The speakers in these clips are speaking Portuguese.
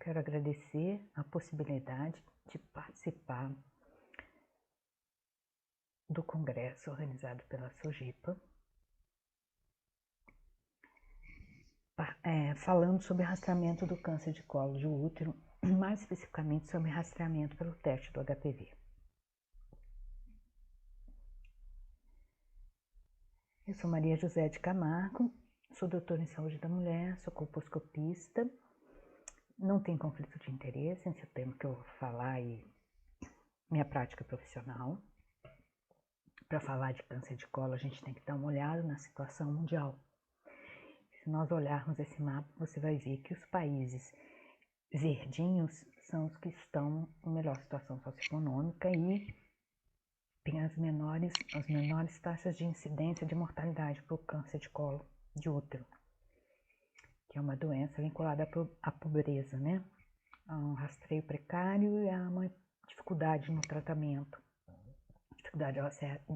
quero agradecer a possibilidade de participar do congresso organizado pela SOGIPA, falando sobre rastreamento do câncer de colo de útero, mais especificamente sobre rastreamento pelo teste do HPV. Eu sou Maria José de Camargo, sou doutora em saúde da mulher, sou colposcopista, não tenho conflito de interesse, esse é o tema que eu vou falar e minha prática profissional. Para falar de câncer de colo, a gente tem que dar uma olhada na situação mundial. Se nós olharmos esse mapa, você vai ver que os países verdinhos são os que estão em melhor situação socioeconômica e tem as menores taxas de incidência de mortalidade para o câncer de colo de útero, que é uma doença vinculada à pobreza, né? A um rastreio precário e a uma dificuldade no tratamento, dificuldade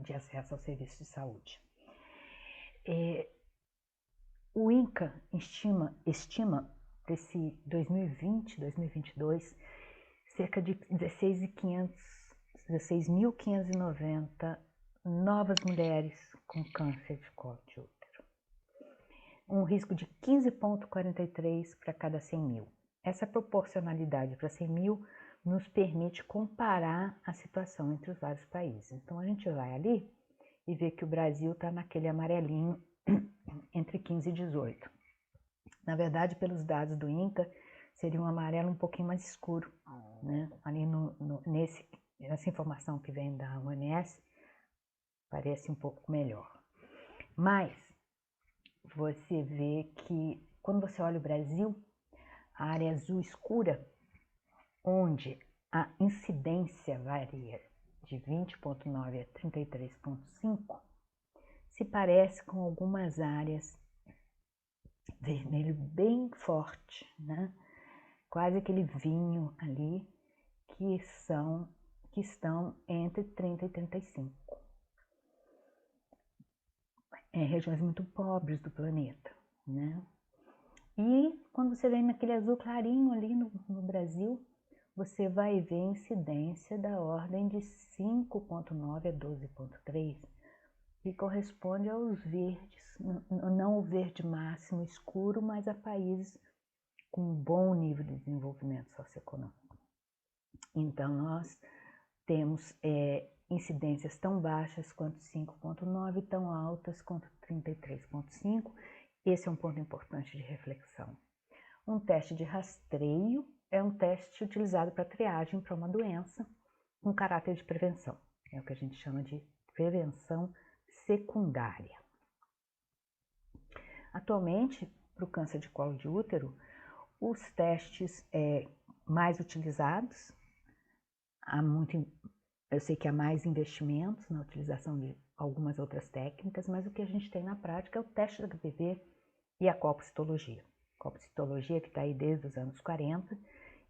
de acesso ao serviço de saúde. O INCA estima para esse 2020-2022 cerca de 16.590 novas mulheres com câncer de colo de útero. Um risco de 15,43 para cada 100 mil. Essa proporcionalidade para 100 mil nos permite comparar a situação entre os vários países. Então a gente vai ali e vê que o Brasil está naquele amarelinho entre 15 e 18. Na verdade, pelos dados do INCA, seria um amarelo um pouquinho mais escuro, né? Ali nessa informação que vem da OMS, parece um pouco melhor. Mas você vê que quando você olha o Brasil, a área azul escura, onde a incidência varia de 20,9 a 33,5, se parece com algumas áreas vermelho bem forte, né? Quase aquele vinho ali que estão entre 30 e 35. Regiões muito pobres do planeta, né? E quando você vem naquele azul clarinho ali no Brasil, você vai ver incidência da ordem de 5,9 a 12,3, que corresponde aos verdes, não o verde máximo escuro, mas a países com um bom nível de desenvolvimento socioeconômico. Então, nós temos incidências tão baixas quanto 5,9, tão altas quanto 33,5. Esse é um ponto importante de reflexão. Um teste de rastreio é um teste utilizado para triagem para uma doença com caráter de prevenção. É o que a gente chama de prevenção secundária. Atualmente, para o câncer de colo de útero, os testes mais utilizados, eu sei que há mais investimentos na utilização de algumas outras técnicas, mas o que a gente tem na prática é o teste do HPV e a colpocitologia. Colpocitologia que está aí desde os anos 40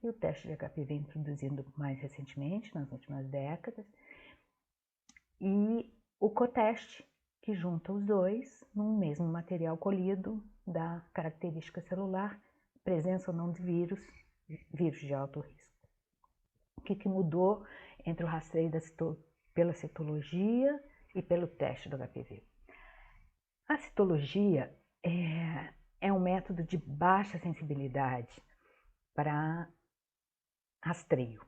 e o teste de HPV introduzido mais recentemente, nas últimas décadas, e o coteste, que junta os dois num mesmo material colhido da característica celular, presença ou não de vírus de alto risco. O que mudou entre o rastreio pela citologia e pelo teste do HPV? A citologia é um método de baixa sensibilidade para rastreio.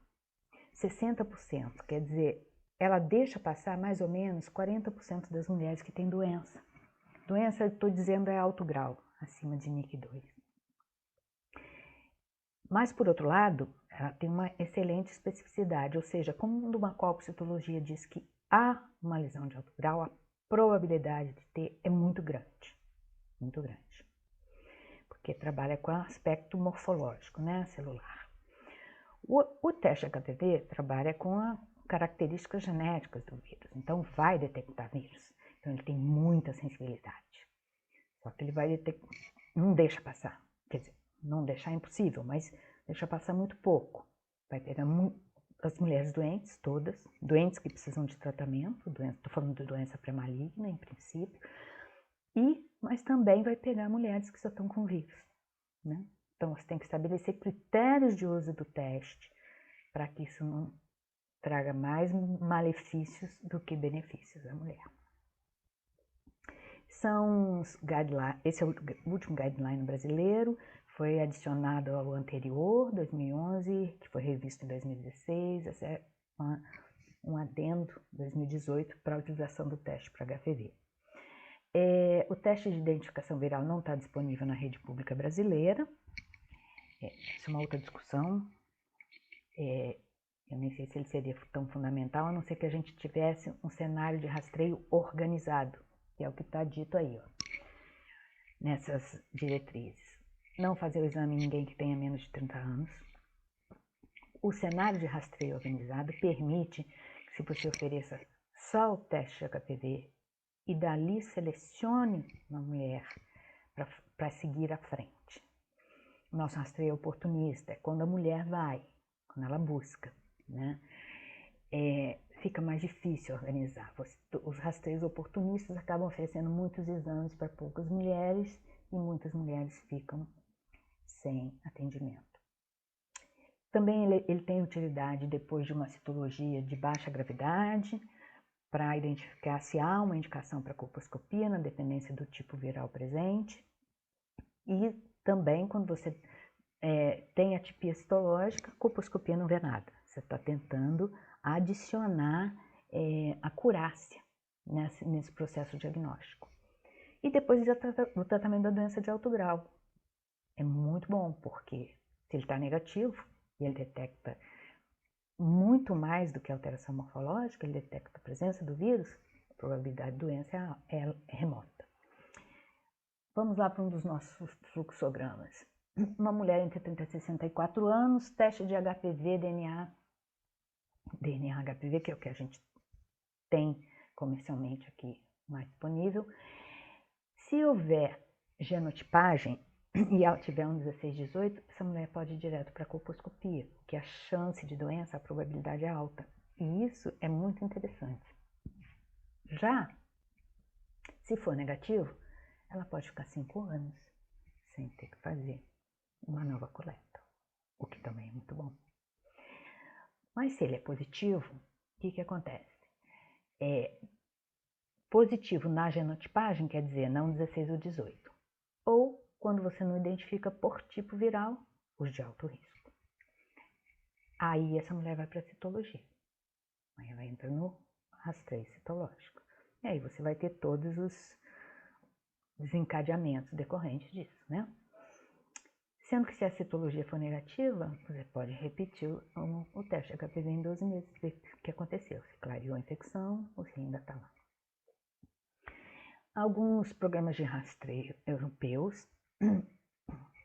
60%, quer dizer, ela deixa passar mais ou menos 40% das mulheres que têm doença. Doença, estou dizendo, é alto grau, acima de NIC2. Mas, por outro lado, ela tem uma excelente especificidade, ou seja, quando uma colpocitologia diz que há uma lesão de alto grau, a probabilidade de ter é muito grande, porque trabalha com aspecto morfológico, né, celular. O teste HPV trabalha com as características genéticas do vírus, então vai detectar vírus, então ele tem muita sensibilidade, só que ele vai detectar, não deixa passar, quer dizer, não deixar é impossível, mas deixa passar muito pouco, vai pegar as mulheres doentes, todas, doentes que precisam de tratamento, estou falando de doença pré-maligna em princípio, mas também vai pegar mulheres que só estão com vírus, né? Então, você tem que estabelecer critérios de uso do teste para que isso não traga mais malefícios do que benefícios à mulher. São os guidelines, esse é o último guideline brasileiro, foi adicionado ao anterior, 2011, que foi revisto em 2016, esse é um adendo 2018 para a utilização do teste para HPV. O teste de identificação viral não está disponível na rede pública brasileira, isso é uma outra discussão, eu nem sei se ele seria tão fundamental, a não ser que a gente tivesse um cenário de rastreio organizado, que é o que está dito aí, ó, nessas diretrizes. Não fazer o exame em ninguém que tenha menos de 30 anos. O cenário de rastreio organizado permite que, se você ofereça só o teste de HPV e dali selecione uma mulher para seguir à frente. O nosso rastreio oportunista é quando a mulher vai, quando ela busca, né? Fica mais difícil organizar. Os rastreios oportunistas acabam oferecendo muitos exames para poucas mulheres e muitas mulheres ficam sem atendimento. Também ele tem utilidade depois de uma citologia de baixa gravidade, para identificar se há uma indicação para colposcopia na dependência do tipo viral presente. E também quando você tem atipia citológica, colposcopia não vê nada. Você está tentando adicionar acurácia nesse processo diagnóstico. E depois o tratamento da doença de alto grau. É muito bom, porque se ele está negativo e ele detecta muito mais do que alteração morfológica, ele detecta a presença do vírus, a probabilidade de doença é remota. Vamos lá para um dos nossos fluxogramas. Uma mulher entre 30 e 64 anos, teste de HPV, DNA HPV, que é o que a gente tem comercialmente aqui mais disponível. Se houver genotipagem e ela tiver um 16-18, essa mulher pode ir direto para a colposcopia, porque a chance de doença, a probabilidade é alta. E isso é muito interessante. Já, se for negativo, ela pode ficar 5 anos sem ter que fazer uma nova coleta, o que também é muito bom. Mas se ele é positivo, o que acontece? Positivo na genotipagem quer dizer não 16 ou 18. Ou quando você não identifica por tipo viral, os de alto risco. Aí essa mulher vai para a citologia. Aí ela entra no rastreio citológico. E aí você vai ter todos os desencadeamentos decorrentes disso, né? Sendo que se a citologia for negativa, você pode repetir o teste HPV em 12 meses, ver o que aconteceu, se clareou a infecção ou se ainda está lá. Alguns programas de rastreio europeus,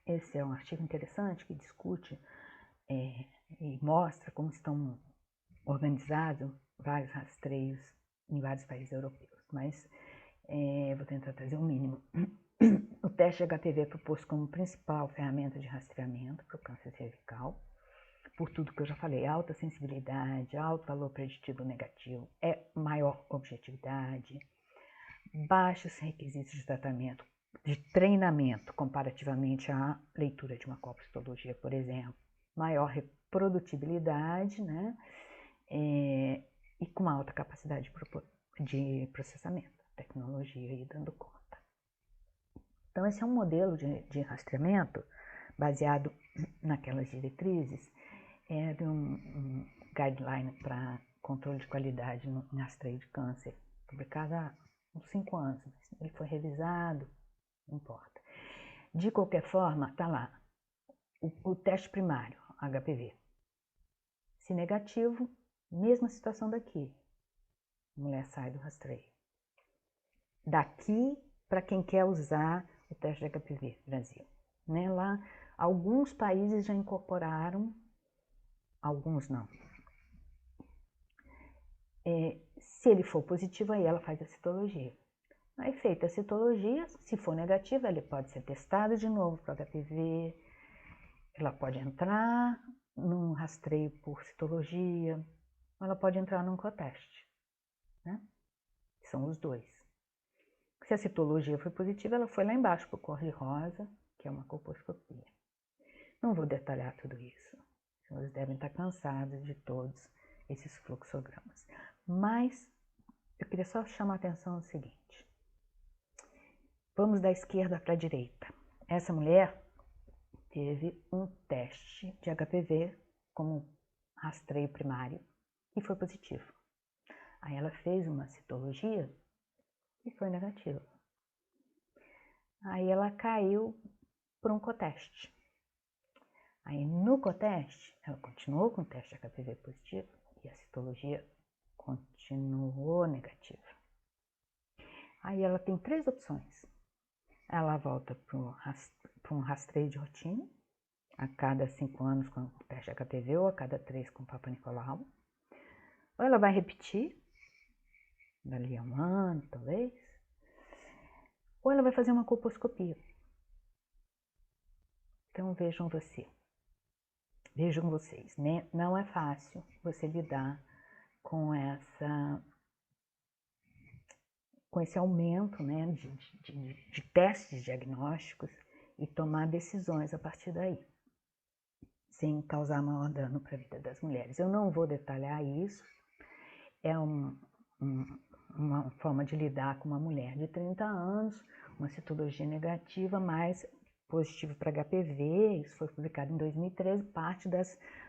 esse é um artigo interessante que discute e mostra como estão organizados vários rastreios em vários países europeus, mas vou tentar trazer um mínimo. O teste de HPV é proposto como principal ferramenta de rastreamento para o câncer cervical, por tudo que eu já falei, alta sensibilidade, alto valor preditivo negativo, maior objetividade, baixos requisitos de tratamento, de treinamento comparativamente à leitura de uma colpostologia, por exemplo, maior reprodutibilidade, né? E com uma alta capacidade de processamento, tecnologia aí dando conta. Então esse é um modelo de rastreamento baseado naquelas diretrizes, de um guideline para controle de qualidade no rastreio de câncer, publicado há uns 5 anos, mas ele foi revisado, não importa. De qualquer forma, está lá, o teste primário, HPV. Se negativo, mesma situação daqui, a mulher sai do rastreio. Daqui, para quem quer usar o teste de HPV, Brasil. Né? Lá, alguns países já incorporaram, alguns não. Se ele for positivo, aí ela faz a citologia. Aí, feita a citologia, se for negativa, ele pode ser testado de novo para o HPV, ela pode entrar num rastreio por citologia, ou ela pode entrar num coteste, né? São os dois. Se a citologia foi positiva, ela foi lá embaixo para o cor-de-rosa, que é uma colposcopia. Não vou detalhar tudo isso. Vocês devem estar cansados de todos esses fluxogramas. Mas eu queria só chamar a atenção no seguinte. Vamos da esquerda para a direita. Essa mulher teve um teste de HPV como rastreio primário e foi positivo. Aí ela fez uma citologia e foi negativa. Aí ela caiu por um coteste. Aí no coteste, ela continuou com o teste de HPV positivo e a citologia continuou negativa. Aí ela tem 3 opções. Ela volta para um rastreio de rotina, a cada 5 anos com o teste de HPV ou a cada 3 com o Papa Nicolau. Ou ela vai repetir, dali a 1 ano, talvez. Ou ela vai fazer uma colposcopia. Então vejam vocês, né? Não é fácil você lidar com esse aumento, né, de testes diagnósticos e tomar decisões a partir daí, sem causar maior dano para a vida das mulheres. Eu não vou detalhar isso, é uma forma de lidar com uma mulher de 30 anos, uma citologia negativa, mas positivo para HPV, isso foi publicado em 2013, parte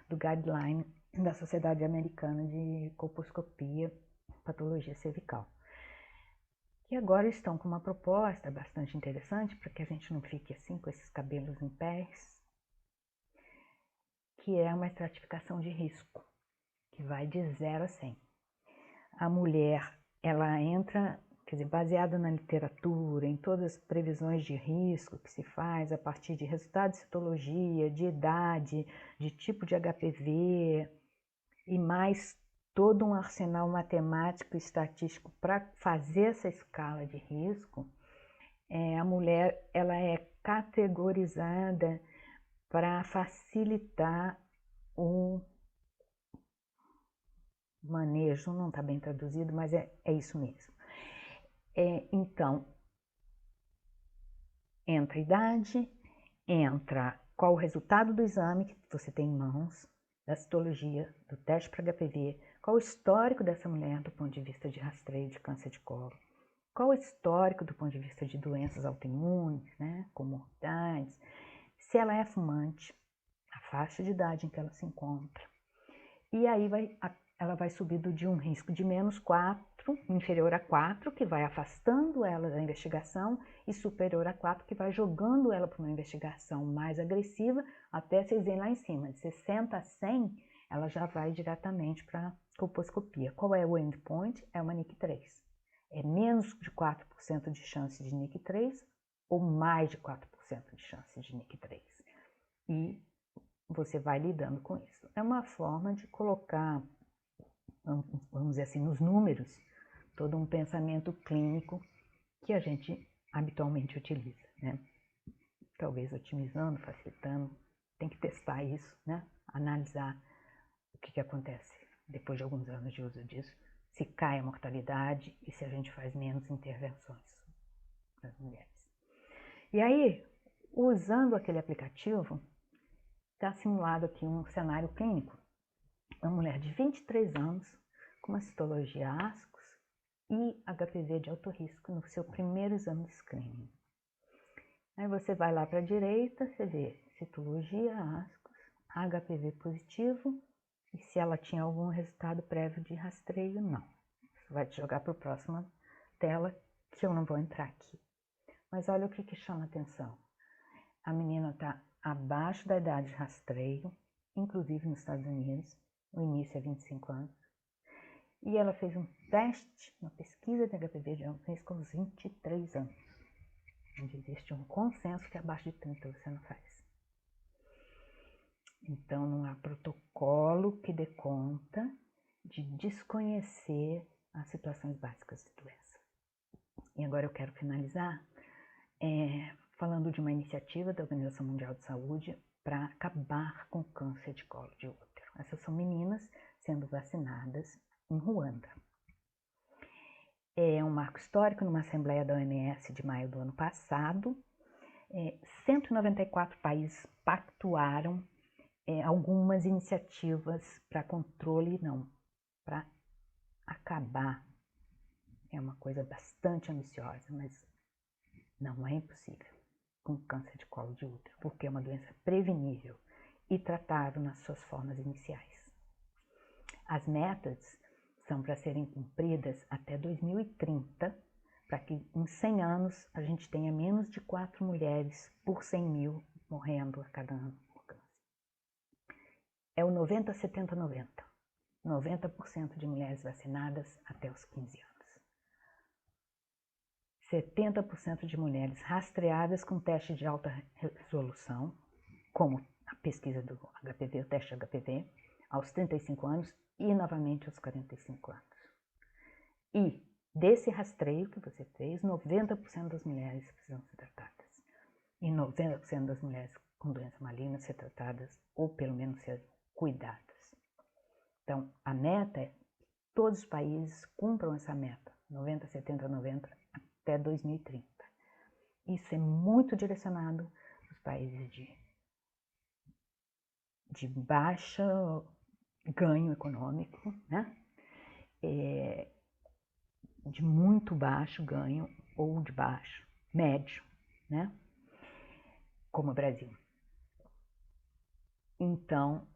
do guideline da Sociedade Americana de Colposcopia e Patologia Cervical. E agora estão com uma proposta bastante interessante, para que a gente não fique assim com esses cabelos em pés, que é uma estratificação de risco, que vai de 0 a 100. A mulher, ela entra, quer dizer, baseada na literatura, em todas as previsões de risco que se faz a partir de resultados de citologia, de idade, de tipo de HPV e mais todo um arsenal matemático e estatístico para fazer essa escala de risco. A mulher, ela é categorizada para facilitar o manejo, não está bem traduzido, mas é isso mesmo. Então, entra a idade, entra qual o resultado do exame que você tem em mãos, da citologia, do teste para HPV, qual o histórico dessa mulher do ponto de vista de rastreio de câncer de colo, qual o histórico do ponto de vista de doenças autoimunes, né, comorbidades, se ela é fumante, a faixa de idade em que ela se encontra. E aí ela vai subindo de um risco de -4, inferior a 4, que vai afastando ela da investigação, e superior a 4, que vai jogando ela para uma investigação mais agressiva, até vocês verem lá em cima, de 60 a 100, ela já vai diretamente para a colposcopia. Qual é o endpoint? É uma NIC3. É menos de 4% de chance de NIC3 ou mais de 4% de chance de NIC3. E você vai lidando com isso. É uma forma de colocar, vamos dizer assim, nos números, todo um pensamento clínico que a gente habitualmente utiliza, né? Talvez otimizando, facilitando, tem que testar isso, né? Analisar o que acontece depois de alguns anos de uso disso, se cai a mortalidade e se a gente faz menos intervenções nas mulheres. E aí, usando aquele aplicativo, está simulado aqui um cenário clínico. Uma mulher de 23 anos, com uma citologia ASCOS e HPV de alto risco no seu primeiro exame de screening. Aí você vai lá para a direita, você vê citologia ASCOS, HPV positivo, e se ela tinha algum resultado prévio de rastreio, não. Você vai te jogar para a próxima tela, que eu não vou entrar aqui. Mas olha o que chama atenção. A menina está abaixo da idade de rastreio, inclusive nos Estados Unidos, o início é 25 anos, e ela fez um teste, uma pesquisa de HPV de alto risco aos 23 anos, onde existe um consenso que abaixo de 30 você não faz. Então não há protocolo que dê conta de desconhecer as situações básicas de doença. E agora eu quero finalizar falando de uma iniciativa da Organização Mundial de Saúde para acabar com o câncer de colo de útero. Essas são meninas sendo vacinadas em Ruanda. É um marco histórico numa assembleia da OMS de maio do ano passado. 194 países pactuaram algumas iniciativas para controle, não, para acabar. É uma coisa bastante ambiciosa, mas não é impossível com câncer de colo de útero, porque é uma doença prevenível e tratável nas suas formas iniciais. As metas são para serem cumpridas até 2030, para que em 100 anos a gente tenha menos de 4 mulheres por 100 mil morrendo a cada ano por câncer. É o 90-70-90. 90% de mulheres vacinadas até os 15 anos. 70% de mulheres rastreadas com teste de alta resolução, como a pesquisa do HPV, o teste HPV, aos 35 anos e novamente aos 45 anos. E desse rastreio que você fez, 90% das mulheres precisam ser tratadas. E 90% das mulheres com doença maligna ser tratadas ou pelo menos ser cuidadas. Então, a meta é que todos os países cumpram essa meta, 90, 70, 90, até 2030. Isso é muito direcionado nos países de baixo ganho econômico, né? De muito baixo ganho ou de baixo, médio, né? Como o Brasil. Então,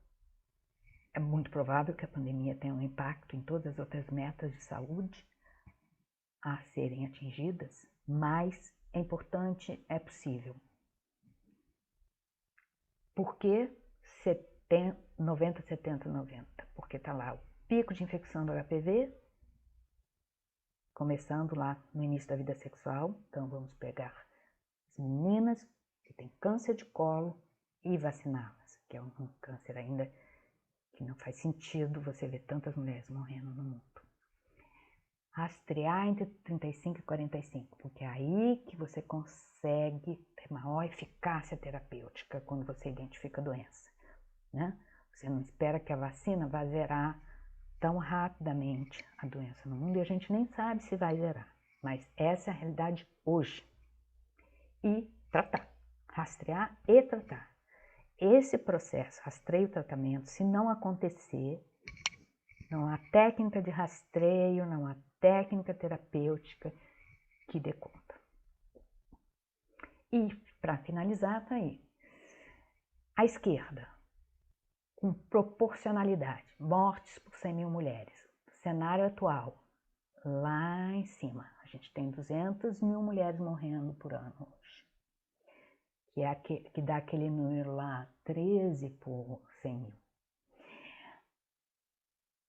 é muito provável que a pandemia tenha um impacto em todas as outras metas de saúde a serem atingidas, mas é importante, é possível. Por que 90, 70, 90? Porque está lá o pico de infecção do HPV, começando lá no início da vida sexual. Então vamos pegar as meninas que têm câncer de colo e vaciná-las, que é um câncer ainda que não faz sentido você ver tantas mulheres morrendo no mundo. Rastrear entre 35 e 45, porque é aí que você consegue ter maior eficácia terapêutica quando você identifica a doença, né? Você não espera que a vacina vá zerar tão rapidamente a doença no mundo e a gente nem sabe se vai zerar, mas essa é a realidade hoje. E tratar, rastrear e tratar. Esse processo, rastreio e tratamento, se não acontecer, não há técnica de rastreio, não há técnica terapêutica que dê conta. E, para finalizar, tá aí. A esquerda, com proporcionalidade, mortes por 100 mil mulheres. Cenário atual, lá em cima, a gente tem 200 mil mulheres morrendo por ano hoje. Que dá aquele número lá, 13 por 100 mil.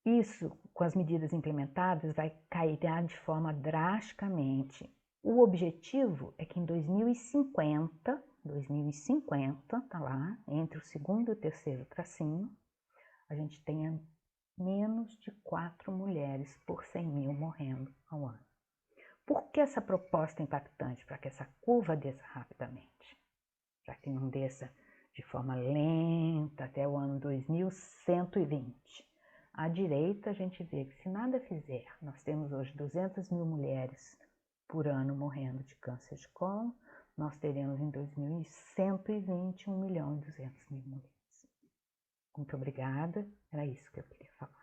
Isso, com as medidas implementadas, vai cair de forma drasticamente. O objetivo é que em 2050, tá lá, entre o segundo e o terceiro tracinho, a gente tenha menos de 4 mulheres por 100 mil morrendo ao ano. Por que essa proposta é impactante? Para que essa curva desça rapidamente, para que não desça de forma lenta até o ano 2120. À direita, a gente vê que se nada fizer, nós temos hoje 200 mil mulheres por ano morrendo de câncer de colo, nós teremos em 2120 1.200.000 mulheres. Muito obrigada, era isso que eu queria falar.